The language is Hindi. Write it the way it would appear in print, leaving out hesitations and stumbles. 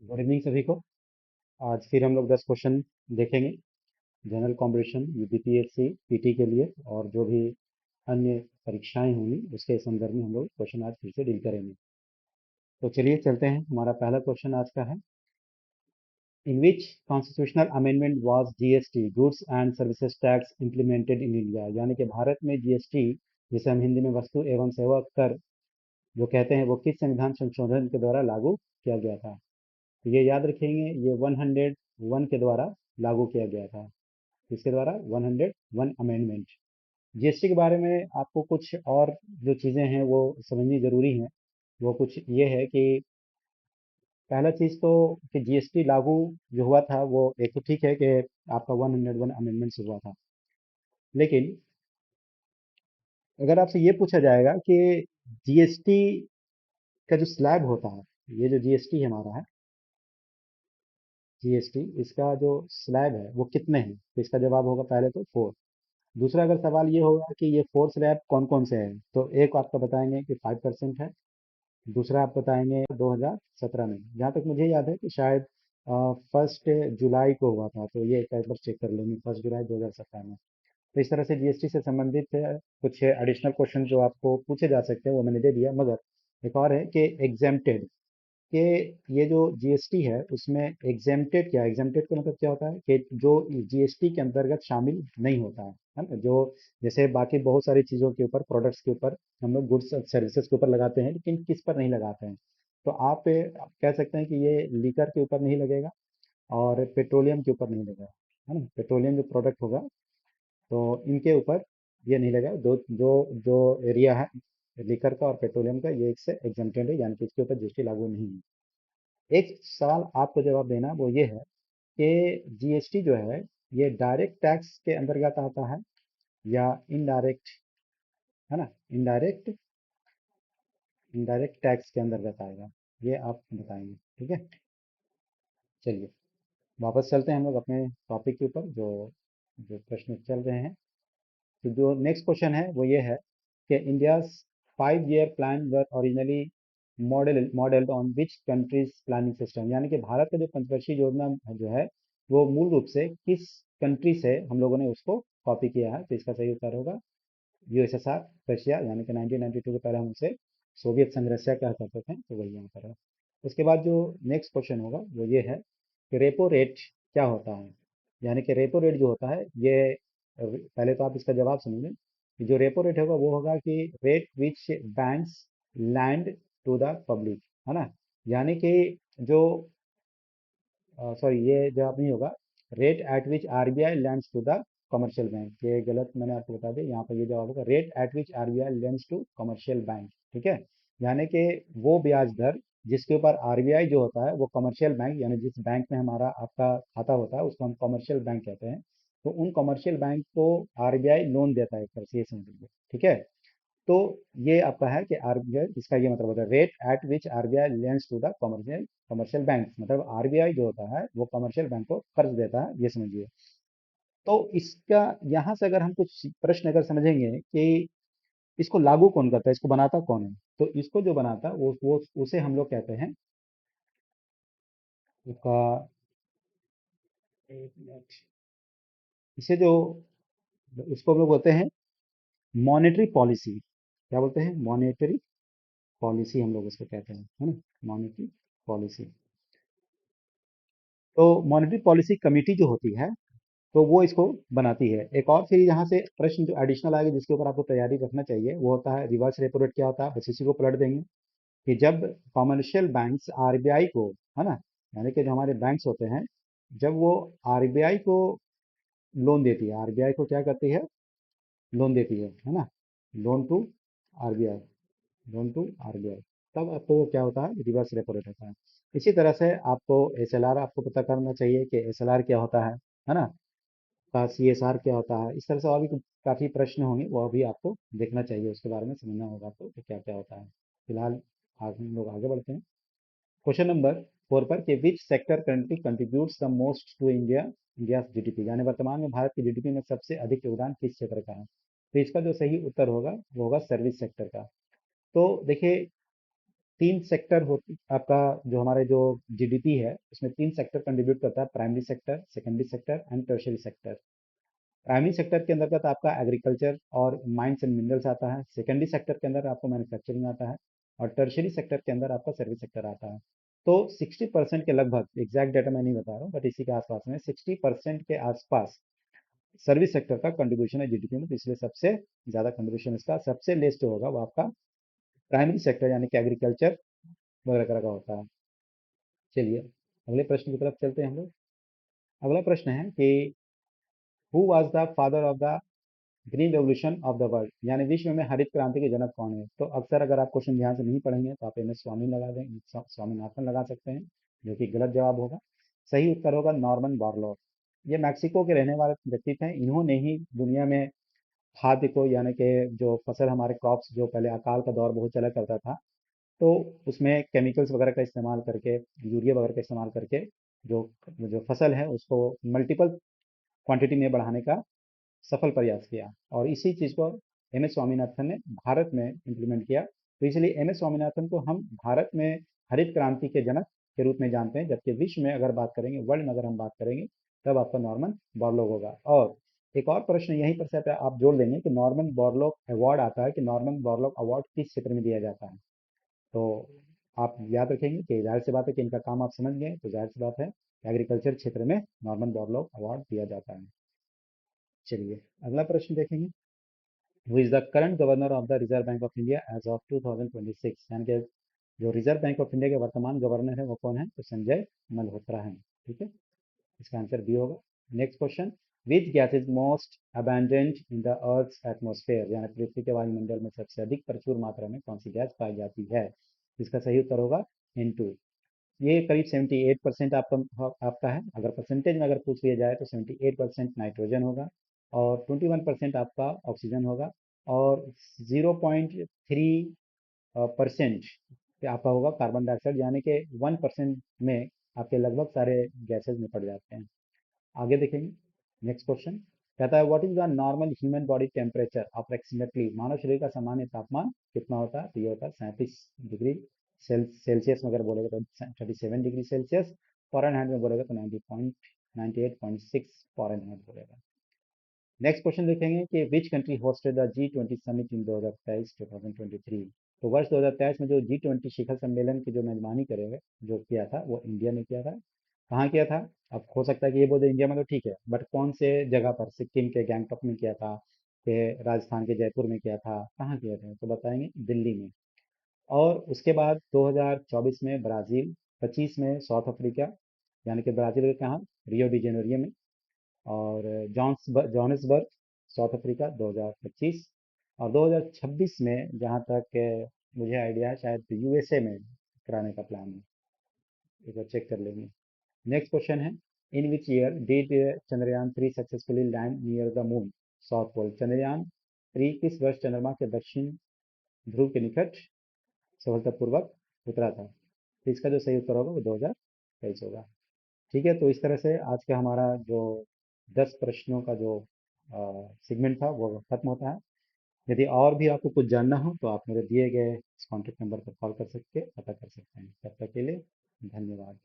गुड इवनिंग सभी को। आज फिर हम लोग 10 क्वेश्चन देखेंगे जनरल कॉम्पिटिशन यूपीपीएससी पीटी के लिए, और जो भी अन्य परीक्षाएं होंगी उसके संदर्भ में हम लोग क्वेश्चन आज फिर से डील करेंगे। तो चलिए चलते हैं। हमारा पहला क्वेश्चन आज का है, in which constitutional amendment was GST goods and services tax implemented in India, यानी कि भारत में जीएसटी, जिसे हम हिंदी में वस्तु एवं सेवा कर जो कहते हैं, वो किस संविधान संशोधन के द्वारा लागू किया गया था। तो ये याद रखेंगे, ये 101 के द्वारा लागू किया गया था। इसके द्वारा 101 अमेंडमेंट। जीएसटी के बारे में आपको कुछ और जो चीज़ें हैं वो समझनी ज़रूरी हैं। वो कुछ ये है कि पहला चीज़ तो कि जीएसटी लागू जो हुआ था वो एक तो ठीक है कि आपका 101 अमेंडमेंट से हुआ था, लेकिन अगर आपसे ये पूछा जाएगा कि जीएसटी का जो स्लैब होता है, ये जो जीएसटी हमारा है, जीएसटी इसका जो स्लैब है वो कितने हैं, तो इसका जवाब होगा पहले तो 4। दूसरा अगर सवाल ये होगा कि ये 4 स्लैब कौन कौन से हैं, तो एक आपका बताएंगे कि 5% है। दूसरा आप बताएंगे 2017 में, जहाँ तक मुझे याद है कि शायद 1 जुलाई को हुआ था, तो ये एक बार चेक कर लेंगे, 1 जुलाई 2017 में। तो इस तरह से जीएसटी से संबंधित कुछ एडिशनल क्वेश्चन जो आपको पूछे जा सकते हैं वो मैंने दे दिया, मगर एक और है कि एग्जेम्प्टेड, कि ये जो जीएसटी है उसमें एग्जेम्प्टेड क्या है। एग्जेम्प्टेड का मतलब क्या होता है कि जो जीएसटी के अंतर्गत शामिल नहीं होता है ना, जो जैसे बाकी बहुत सारी चीज़ों के ऊपर, प्रोडक्ट्स के ऊपर हम लोग गुड्स सर्विसेज के ऊपर लगाते हैं, लेकिन किस पर नहीं लगाते हैं। तो आप कह सकते हैं कि ये लीकर के ऊपर नहीं लगेगा और पेट्रोलियम के ऊपर नहीं लगेगा, है ना। पेट्रोलियम जो प्रोडक्ट होगा तो इनके ऊपर ये नहीं लगेगा। दो जो जो एरिया है लीकर का और पेट्रोलियम का, ये इससे एग्जेम्प्टेड है, यानी कि इसके ऊपर जीएसटी लागू नहीं है। एक सवाल आपको जवाब देना वो ये है कि जीएसटी जो है ये डायरेक्ट टैक्स के अंतर्गत आता है या इनडायरेक्ट, है ना। इनडायरेक्ट इनडायरेक्ट टैक्स के अंतर्गत आएगा, ये आप बताएंगे, ठीक है। चलिए वापस चलते हैं हम लोग अपने टॉपिक के ऊपर, जो जो प्रश्न चल रहे हैं। तो जो नेक्स्ट क्वेश्चन है वो ये है कि India 5 year plan were originally modelled on which countries planning system, यानी कि भारत का जो पंचवर्षीय योजना जो है वो मूल रूप से किस कंट्री से हम लोगों ने उसको कॉपी किया है। तो इसका सही उत्तर होगा यूएसएसआर, रशिया, यानी कि 1992 के पहले हम उसे सोवियत संघ रशिया कहा करते थे, तो वही यहाँ पर है। उसके बाद जो नेक्स्ट क्वेश्चन होगा वो ये है कि रेपो रेट क्या होता है। यानी कि रेपो रेट जो होता है ये, पहले तो आप इसका जवाब सुनिए कि जो रेपो रेट होगा वो होगा कि rate which banks lend to the public, है ना। यानी कि जो सॉरी, ये जवाब नहीं होगा। Rate at which RBI lends to the commercial bank, ये गलत मैंने आपको बता दिया। यहाँ पर ये जवाब होगा rate at which RBI lends to commercial bank, ठीक है। यानी कि वो ब्याज दर जिसके ऊपर आरबीआई जो होता है, वो कमर्शियल बैंक, यानी जिस बैंक में हमारा आपका खाता होता है उसको हम कमर्शियल बैंक कहते हैं। तो उन कमर्शियल बैंक को आरबीआई लोन देता है, एक तरह से ये समझ लीजिए, ठीक है। तो ये आपका है कि आरबीआई, इसका ये मतलब होता है rate at which RBI lends to the commercial commercial bank, मतलब आरबीआई जो होता है वो कमर्शियल बैंक को कर्ज देता है, ये समझिए। तो इसका यहाँ से अगर हम कुछ प्रश्न अगर समझेंगे कि इसको लागू कौन करता है, इसको बनाता कौन है, तो इसको जो बनाता है वो उसे हम लोग कहते हैं उसका, एक मिनट, इसे जो उसको हम लोग बोलते हैं मॉनेटरी पॉलिसी। क्या बोलते हैं? मॉनेटरी पॉलिसी हम लोग उसको कहते हैं, है ना, मॉनेटरी पॉलिसी। तो मॉनेटरी पॉलिसी कमेटी जो होती है तो वो इसको बनाती है। एक और फिर यहाँ से प्रश्न जो एडिशनल आएगा जिसके ऊपर आपको तैयारी रखना चाहिए वो होता है रिवर्स रेपो रेट क्या होता है, बस इसी को पलट देंगे कि जब कमर्शियल बैंक्स आरबीआई को, है ना, यानी कि जो हमारे बैंक्स होते हैं, जब वो आरबीआई को लोन देती है, आरबीआई को क्या करती है, लोन देती है ना, loan to RBI, loan to RBI, तब आपको क्या होता है, रिवर्स रेपो रेट होता है। इसी तरह से आपको एसएलआर आपको पता करना चाहिए कि एसएलआर क्या होता है ना, का सीएसआर क्या होता है। इस तरह से और भी काफ़ी प्रश्न होंगे, वो भी आपको देखना चाहिए, उसके बारे में समझना होगा आपको कि क्या क्या होता है। फिलहाल आगे हम लोग आगे बढ़ते हैं क्वेश्चन नंबर 4 पर कि which sector currently contributes the most to India GDP, यानी वर्तमान में भारत की जीडीपी में सबसे अधिक योगदान किस क्षेत्र का है। तो इसका जो सही उत्तर होगा वो होगा सर्विस सेक्टर का। तो देखिए तीन सेक्टर होती आपका, जो हमारे जो जीडीपी है उसमें तीन सेक्टर कंट्रीब्यूट करता है, primary sector, secondary sector and tertiary sector. Primary sector के अंतर्गत आपका एग्रीकल्चर और माइंस एंड मिनरल्स आता है, सेकेंडरी सेक्टर के अंदर आपको मैन्युफैक्चरिंग आता है, और टर्शरी सेक्टर के अंदर आपका सर्विस सेक्टर आता है। तो 60% के लगभग, एग्जैक्ट डेटा मैं नहीं बता रहा हूँ बट इसी के आसपास में 60% के आसपास सर्विस सेक्टर का कंट्रीब्यूशन है जीडीपी में, तो इसलिए सबसे ज़्यादा कंट्रीब्यूशन इसका सबसे लेस जो होगा वो आपका प्राइमरी सेक्टर यानी कि एग्रीकल्चर वगैरह का होता है। चलिए अगले प्रश्न की तरफ चलते हैं हम लोग। अगला प्रश्न है कि who was the father of the green revolution of the world, यानी विश्व में हरित क्रांति के जनक कौन है? तो अक्सर अगर आप क्वेश्चन ध्यान से नहीं पढ़ेंगे तो आप एम एस स्वामी लगा दें, स्वामीनाथन लगा सकते हैं, जो कि गलत जवाब होगा। सही उत्तर होगा नॉर्मन बोरलॉग। ये मैक्सिको के रहने वाले व्यक्ति थे, इन्होंने ही दुनिया में खाद्य को, यानी कि जो फसल हमारे क्रॉप्स, जो पहले अकाल का दौर बहुत चला करता था, तो उसमें केमिकल्स वगैरह का इस्तेमाल करके, यूरिया वगैरह का इस्तेमाल करके जो जो फसल है उसको मल्टीपल क्वांटिटी में बढ़ाने का सफल प्रयास किया, और इसी चीज़ को एम एस स्वामीनाथन ने भारत में इम्प्लीमेंट किया। तो इसलिए एम एस स्वामीनाथन को हम भारत में हरित क्रांति के जनक के रूप में जानते हैं, जबकि विश्व में अगर बात करेंगे, वर्ल्ड में अगर हम बात करेंगे, तब आपका नॉर्मन बोरलॉग होगा। और एक और प्रश्न यहीं पर से आप जोड़ लेंगे कि नॉर्मन बोरलॉग अवार्ड आता है, कि नॉर्मन बोरलॉग अवार्ड किस क्षेत्र में दिया जाता है। तो आप याद रखेंगे कि जाहिर सी बात है कि इनका काम आप समझ गए, तो जाहिर सी बात है एग्रीकल्चर क्षेत्र में नॉर्मन बोरलॉग अवार्ड दिया जाता है। चलिए अगला प्रश्न देखेंगे। Who is the current governor of the Reserve Bank of India as of 2026, यानी कि जो रिजर्व बैंक ऑफ इंडिया के वर्तमान गवर्नर है वो कौन है? तो संजय मल्होत्रा हैं। ठीक है, इसका आंसर बी होगा। Next question, which gas is most abundant in the earth atmosphere, यानी पृथ्वी के वायुमंडल में सबसे अधिक प्रचुर मात्रा में कौन सी गैस पाई जाती है? इसका सही उत्तर होगा N2। ये करीब 78% आपका है। अगर परसेंटेज में अगर पूछ लिया जाए तो 78% नाइट्रोजन होगा, और 21% आपका ऑक्सीजन होगा, और 0.3 परसेंट आपका होगा कार्बन डाइऑक्साइड, यानी कि 1% में आपके लगभग सारे गैसेज निपट जाते हैं। आगे देखेंगे। नेक्स्ट क्वेश्चन कहता है what is the normal human body temperature approximately, मानव शरीर का सामान्य तापमान कितना होता है? तो ये होता है 37 डिग्री सेल्सियस में अगर बोलेगा तो 37 डिग्री सेल्सियस, फॉरेनहाइट में बोलेगा तो 98.6 फॉरेनहाइट बोलेगा। नेक्स्ट क्वेश्चन देखेंगे कि which country hosted the G20 summit in 2023। तो वर्ष 2023 में जो G20 शिखर सम्मेलन की जो मेजबानी करेगा, जो किया था, वो इंडिया ने किया था। कहाँ किया था? अब हो सकता है कि ये बोले इंडिया में, तो ठीक है, बट कौन से जगह पर? सिक्किम के गैंगटॉक में किया था, कि राजस्थान के जयपुर में किया था, कहाँ किया था? तो बताएंगे दिल्ली में। और उसके बाद 2024 में ब्राज़ील, 25 में साउथ अफ्रीका, यानी कि ब्राज़ील के कहाँ? रियो डी जेनेरियो में। और जोहानिसबर्ग, साउथ अफ्रीका 2025। और 2026 में जहाँ तक मुझे आइडिया है, शायद यूएसए में कराने का प्लान है, एक बार चेक कर लेंगे। नेक्स्ट क्वेश्चन है, in which year did Chandrayaan 3 successfully land near the moon south pole, Chandrayaan 3 किस वर्ष चंद्रमा के दक्षिण ध्रुव के निकट सफलतापूर्वक उतरा था? तो इसका जो सही उत्तर होगा वो 2023 होगा। ठीक है, तो इस तरह से आज का हमारा जो 10 प्रश्नों का जो सेगमेंट था वो खत्म होता है। यदि और भी आपको कुछ जानना हो तो आप मेरे दिए गए इस कॉन्टेक्ट नंबर पर कॉल कर सकते, पता कर सकते हैं। तब तक के लिए धन्यवाद।